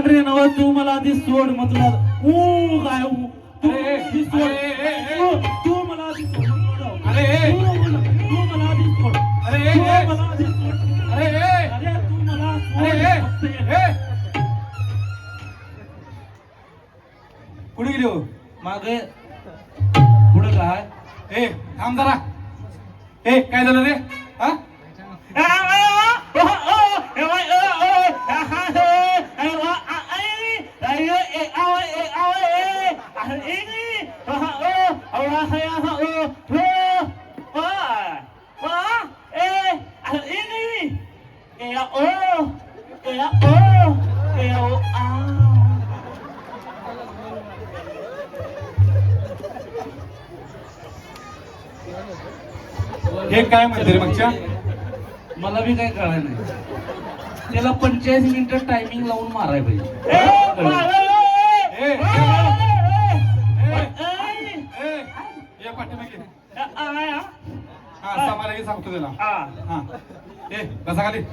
रे नव तू मला आधी सोड म्हटलं काय तू आधी सोड तू मला आधी सोड अरे तू मला आधी सोड अरे तू मला आधी सोड अरे तू मला सोड कुठे गेली हो मागे पुढे काय ए थांब जरा ए काय झालं रे हा हे काय म्हणते रे मागच्या मला बी काय कळलं नाही त्याला 45 मिनिटं टायमिंग लावून माराय पाहिजे ये पाठीमागे हा सामाला सांगतो त्याला हा ए बसा खाली